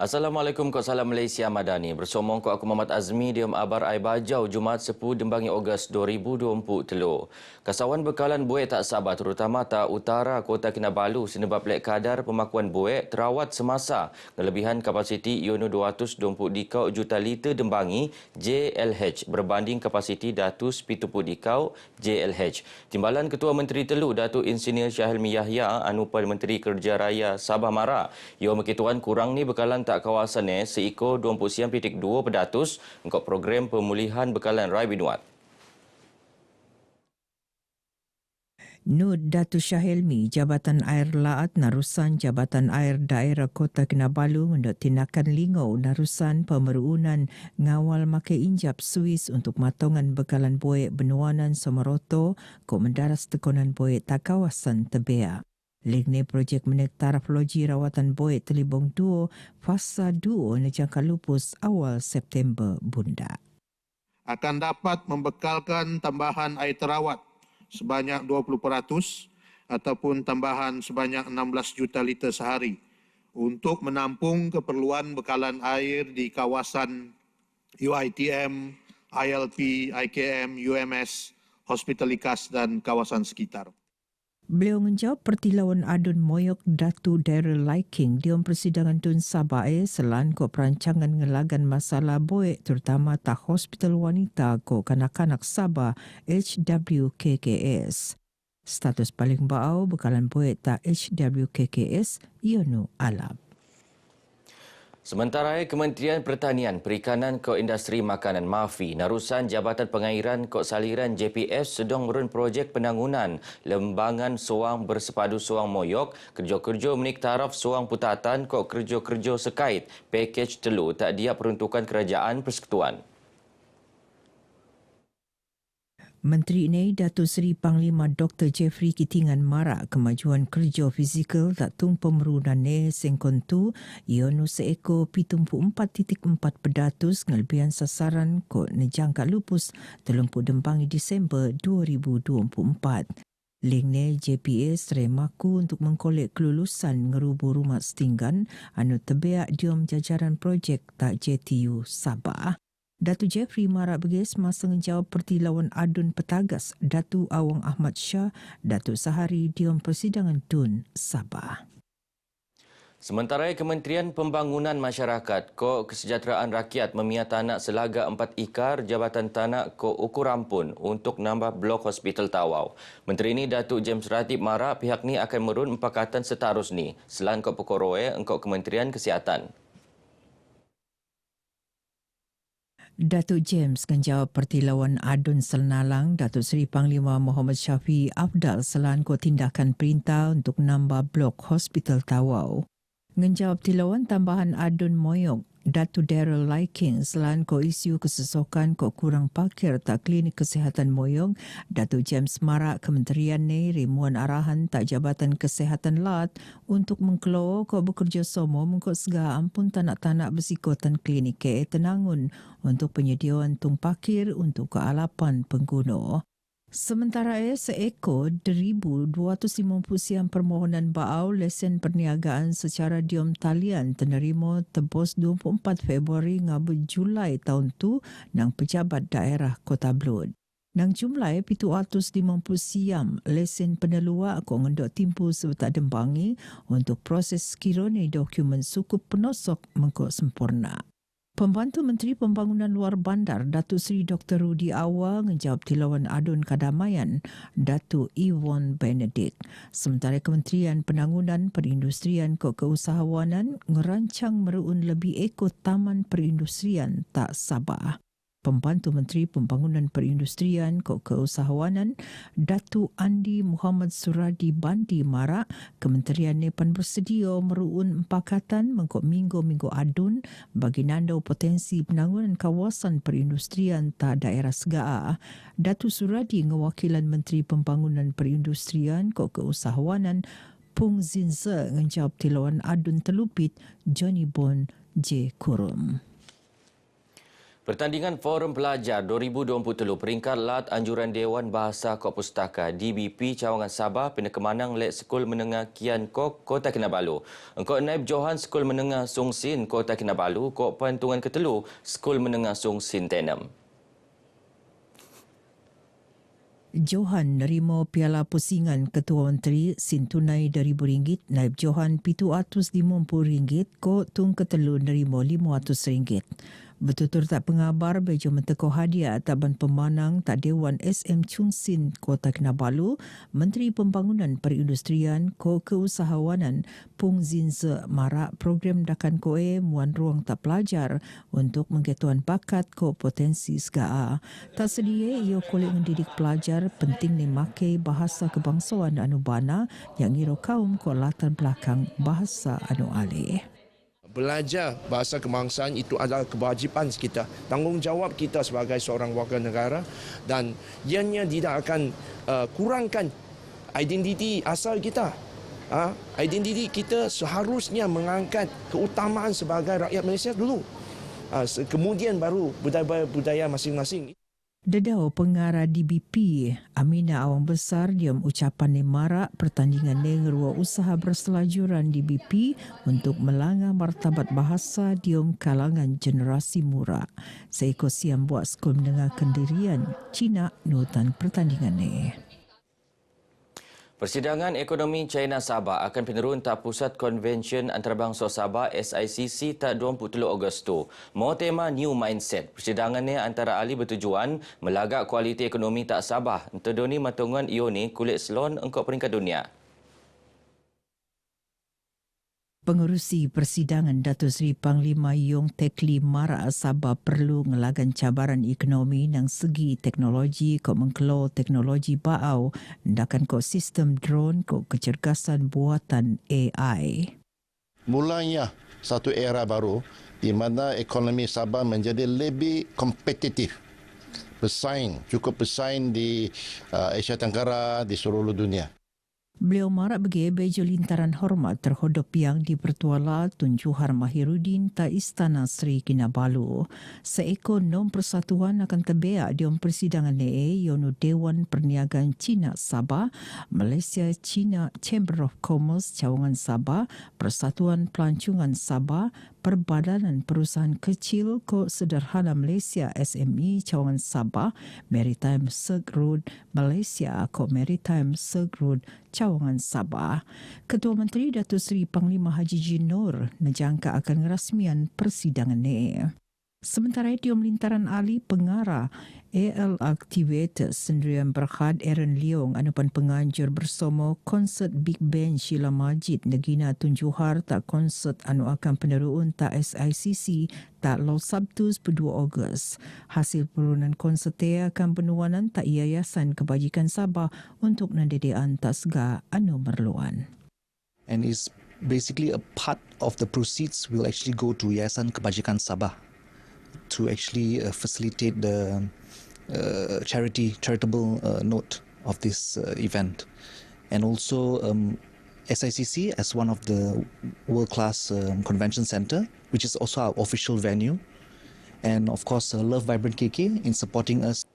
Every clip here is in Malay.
Assalamualaikum kok salam Malaysia Madani. Bersomong kok aku Muhammad Azmi di Abar Ai Bajau Jumaat 10 Dembangi Ogos 2023. Kasawan bekalan buih tak sabar terutama tak utara Kota Kinabalu sebab lek kadar pemakuan buih terawat semasa kelebihan kapasiti iono 220 dikau juta liter Dembangi JLH berbanding kapasiti 170 dikau JLH. Timbalan Ketua Menteri Telu Datuk Insinyur Syahelmi Yahya Anupan Menteri Kerja Raya Sabah Mara. Ia mengkituan kurang ni bekalan tak kawasan seiko 29.2 pedatus untuk program pemulihan bekalan Rai Binuat. Nud Datu Syahelmi, Jabatan Air Laat Narusan Jabatan Air Daerah Kota Kinabalu mendok tindakan lingau narusan pemeruunan ngawal makai injap Swiss untuk matongan bekalan boyek benuanan Somaroto ko mendaras tekonan boyek tak kawasan Tebea. Ligne projek menek taraf loji rawatan boyek Telibong 2 fasa 2 nejangka lupus awal September bunda. Akan dapat membekalkan tambahan air terawat sebanyak 20% ataupun tambahan sebanyak 16 juta liter sehari untuk menampung keperluan bekalan air di kawasan UITM, ILP, IKM, UMS, Hospital Ikas dan kawasan sekitar. Beliau menjawab pertilauan adun Moyok Datu Daryl Liking di persidangan Tun Sabah selan ko perancangan ngelagan masalah boek terutama tak hospital wanita ko kanak-kanak Sabah HWKKS. Status paling bau bekalan boek tak HWKKS ionu alap. Sementara Kementerian Pertanian, Perikanan ke Industri Makanan MAFI, Narusan Jabatan Pengairan ke Saliran JPS sedang merun projek penangunan lembangan soang bersepadu soang moyok, kerja-kerja menik taraf soang putatan ke kerja-kerja sekait, pakej telu tak dia peruntukan kerajaan persekutuan. Menteri ini Datuk Seri Panglima Dr. Jeffrey Kitingan marak kemajuan kerja fizikal tak tung pemerunan sengkontu ionu seeko 74.4 pedatus ngelebihan sasaran ko nejangka lupus telumpu dembangi Disember 2024. Lingne JPS remaku untuk mengkolek kelulusan ngerubu rumah setinggan anu tebeak diom jajaran projek tak JTU Sabah. Datu Jeffrey marak begis masa menjawab pertilauan adun petagas Datu Awang Ahmad Shah, Datu Sahari diom persidangan Tun Sabah. Sementara Kementerian Pembangunan Masyarakat Ko Kesejahteraan Rakyat memia tanak selaga 4 ikar Jabatan Tanak Ko Ukur Rampun untuk nambah blok Hospital Tawau. Menteri ini Datuk James Ratib marak pihak ni akan merun empakatan setarus ni selan ko pekoroe engkau Kementerian Kesihatan. Datuk James menjawab pertilauan adun Selnalang Datuk Seri Panglima Muhammad Syafiee Afdal selan ko tindakan perintah untuk nambah blok Hospital Tawau. Menjawab tilauan tambahan adun Moyok Datu Daryl Liking selan ko isu kesesokan ko kurang parkir tak klinik kesihatan Moyong, Datuk James marak kementerian ni rimuan arahan tak Jabatan Kesihatan LAT untuk mengkeluar ko bekerjasama mengkot segala ampun tanak-tanak bersikotan klinik ke Tenangun untuk penyediaan tung parkir untuk kealapan pengguna. Sementara seekor 1,250 siang permohonan baau lesen perniagaan secara diam talian tenerima tebus 24 Februari ngabu Julai tahun tu nang pejabat daerah Kota Blod. Nang jumlah 750 siam lesen penelua ko ngendok timpu sebetak Dembangi untuk proses kirone dokumen sukup penosok mengkok sempurna. Pembantu Menteri Pembangunan Luar Bandar Datuk Seri Dr. Rudi Awal menjawab tilauan adun Kadamaian Datuk Yvonne Benedict. Sementara Kementerian Penangunan Perindustrian ke Keusahawanan ngerancang meruun lebih ekor taman perindustrian tak Sabah. Pembantu Menteri Pembangunan Perindustrian ke Keusahawanan Datuk Andi Muhammad Suradi Bandi marak kementerian Nepan bersedia meruun empakatan mengkok minggu-minggu adun bagi nandau potensi penangunan kawasan perindustrian tak daerah segaa. Datuk Suradi ngewakilan Menteri Pembangunan Perindustrian ke Keusahawanan Pung Zinze menjawab tilauan adun telupit Johnny Bon J. Kurum. Pertandingan Forum Pelajar 2023 peringkat lat anjuran Dewan Bahasa Kok Pustaka DBP Cawangan Sabah pina kemanang lek Sekul Menengah Kian Kok Kota Kinabalu. Engkau Naib Johan Sekul Menengah Sung Sin Kota Kinabalu kok pantungan ketelu Sekul Menengah Sung Sin Tenem. Johan nerima piala pusingan Ketua Menteri sin tunai RM2,000, Naib Johan RM750 ko tung ketelu nerima RM500. Betutur tak pengabar bejo menteko hadiah Taban Pemanang Tak Dewan SM Chung Sin Kota Kinabalu, Menteri Pembangunan Perindustrian ko Keusahawanan Pung Zinze marak program dakan koe muan ruang tak pelajar untuk mengketuan bakat ko potensi segaa. Tak sedia ia kolek mendidik pelajar penting ni makai bahasa kebangsaan anu bana yang iro kaum ko latar belakang bahasa anu alih. Belajar bahasa kebangsaan itu adalah kewajipan kita, tanggungjawab kita sebagai seorang warga negara, dan ianya tidak akan kurangkan identiti asal kita. Identiti kita seharusnya mengangkat keutamaan sebagai rakyat Malaysia dulu. Kemudian baru budaya masing-masing. Dedau pengarah DBP Amina Awang Besar diam ucapan ni marak pertandingan ni ngerua usaha berselajuran DBP untuk melanggar martabat bahasa diam kalangan generasi muda. Seiko siam buat Sekul Menengah Kendirian Cina nutan pertandingan ni. Persidangan Ekonomi China Sabah akan penerun tak Pusat Konvensyen Antarabangsa Sabah SICC tak 23 Ogos tu. Mau tema New Mindset. Persidangan ni antara ahli bertujuan melagak kualiti ekonomi tak Sabah. Entedoni matungan ioni kulit selon engkau peringkat dunia. Pengerusi persidangan Datuk Seri Panglima Yong Tekli marak Sabah perlu ngelagan cabaran ekonomi nang segi teknologi kok mengkelo teknologi baau ndakan kok sistem drone kok kecergasan buatan AI. Mulanya satu era baru di mana ekonomi Sabah menjadi lebih kompetitif. Cukup bersaing di Asia Tenggara, di seluruh dunia. Beliau marak bagi bejo lintaran hormat terhadap yang dipertuala Tun Johar Mahirudin ta Istana Sri Kinabalu. Seekor nom persatuan akan terbeak di persidangan ni iaitu Dewan Perniagaan Cina Sabah, Malaysia China Chamber of Commerce Cawangan Sabah, Persatuan Pelancongan Sabah, Perbadanan Perusahaan Kecil Ko Sederhana Malaysia SME Cawangan Sabah, Maritime Silk Road Malaysia Ko Maritime Silk Road Cawangan Sabah. Ketua Menteri Datuk Seri Panglima Haji Jin Noor menjangka akan ngerasmian persidangan ni. Sementara itu, melintaran ahli pengarah AL Activators Sendirian Berhad Aaron Leong anupan penganjur bersama konsert Big Band Sheila Majid negina Tun Johar tak konsert anu akan peneruan tak SICC tak lo Sabtu 2 Ogos. Hasil perunan konsert akan penuanan tak Yayasan Kebajikan Sabah untuk nandedean tak sega anu merluan. And is basically a part of the proceeds will actually go to Yayasan Kebajikan Sabah to actually facilitate the charitable note of this event. And also SICC as one of the world-class convention center, which is also our official venue. And of course, Love Vibrant KK in supporting us.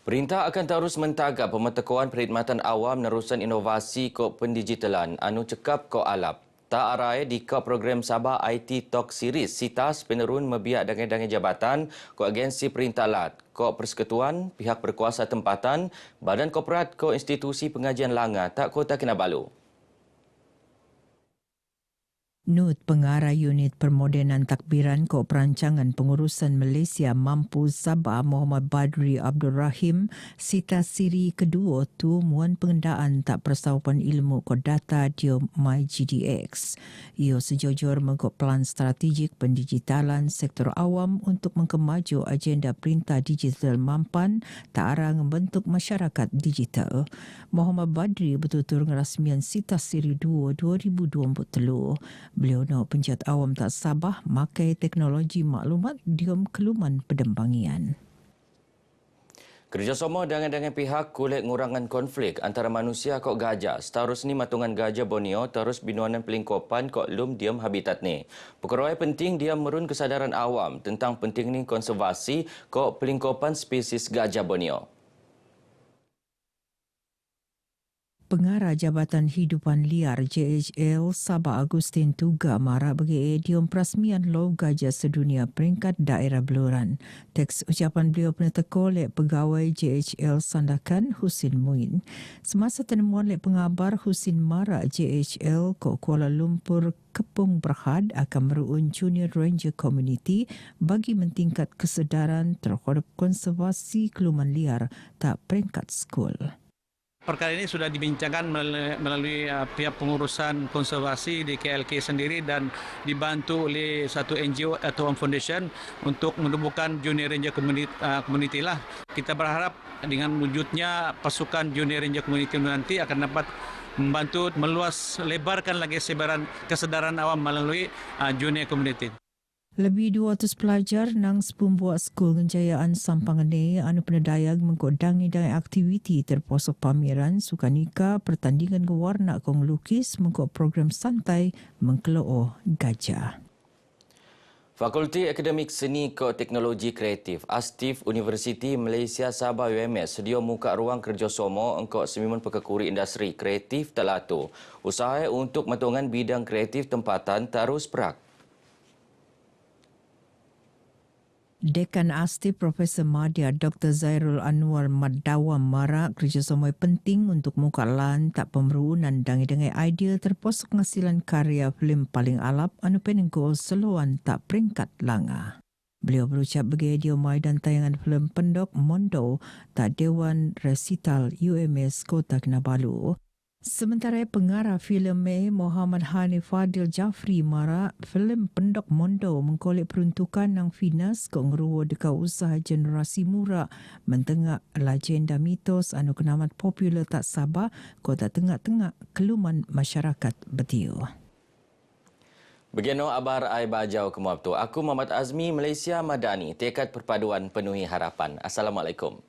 Perintah akan terus mentagak pemetakuan perkhidmatan awam nerusan inovasi kod pendigitalan anu cekap kod alap. Tak arai di kod program Sabah IT Talk Series SITAS penerun mebiak dengan jabatan kod agensi perintah lat, kod persekutuan, pihak berkuasa tempatan, badan korporat kod institusi pengajian langa tak Kota Kinabalu. Nut pengarah unit permodenan takbiran ko perancangan pengurusan Malaysia Mampu Sabah Muhammad Badri Abdul Rahim sita siri kedua tu muan pengendaan tak persaupan ilmu ko data dia MyGDX. Ia sejujur mengikut pelan strategik pendigitalan sektor awam untuk mengkemaju agenda perintah digital mampan tak arang membentuk masyarakat digital. Muhammad Badri betul-betul ngerasmian sita siri 2 2023. Beliau nak penjat awam tak Sabah makai teknologi maklumat diam keluman Pedembangian. Kerjasama dengan pihak kulit ngurangan konflik antara manusia kok gajah. Seterusnya matungan gajah Borneo terus binuanan pelingkopan kok lum diam habitat ni. Perkara penting dia merun kesadaran awam tentang pentingnya konservasi kok pelingkopan spesies gajah Borneo. Pengarah Jabatan Hidupan Liar JHL Sabah Agustin Tuga marah bagi idiom perasmian Law Gajah Sedunia peringkat daerah Beluran. Teks ucapan beliau pernah teka oleh pegawai JHL Sandakan Husin Muin. Semasa temuan oleh pengabar Husin marah JHL ke Kuala Lumpur Kepung Berhad akan meruun Junior Ranger Community bagi mentingkat kesedaran terhadap konservasi keluman liar tak peringkat skul. Perkara ini sudah dibincangkan melalui pihak pengurusan konservasi di KLK sendiri dan dibantu oleh satu NGO atau foundation untuk menubuhkan Junior Ranger Community lah. Kita berharap dengan wujudnya pasukan Junior Ranger Community nanti akan dapat membantu meluas lebarkan lagi sebaran kesedaran awam melalui Junior Community. Lebih 200 pelajar nang sepumbuak skul Kejayaan Sampangane anu penedayag mengkodangi dengan aktiviti terposok pameran sukanika pertandingan gewarna kong lukis mengkok program santai mengkeloo gajah. Fakulti Akademik Seni ke Teknologi Kreatif ASTIF Universiti Malaysia Sabah UMS sedia muka ruang kerjasama engkau semimun pekekuri industri kreatif Telatu. Usaha untuk matungan bidang kreatif tempatan terus perak. Dekan ASTIF Profesor Madya Dr. Zairul Anwar Madawam marak kerjasama penting untuk muka lan tak pemerunan dengan idea terposok ngasilan karya filem paling alap anu penengko seluan tak peringkat langa. Beliau berucap bagi dia maidan tayangan filem Pendok Mondo tak Dewan Resital UMS Kota Kinabalu. Sementara pengarah filem Muhammad Hanif Fadil Jafri marak filem Pendok Mondo mengkolek peruntukan nang finas kok ngeruwa dekat usaha generasi muda mentengah legenda mitos anu kenamat popular tak Sabah kota tengah-tengah keluman masyarakat betiu. Begino abar ai bajau kemuap tu. Aku Muhammad Azmi, Malaysia Madani, tekad perpaduan penuhi harapan. Assalamualaikum.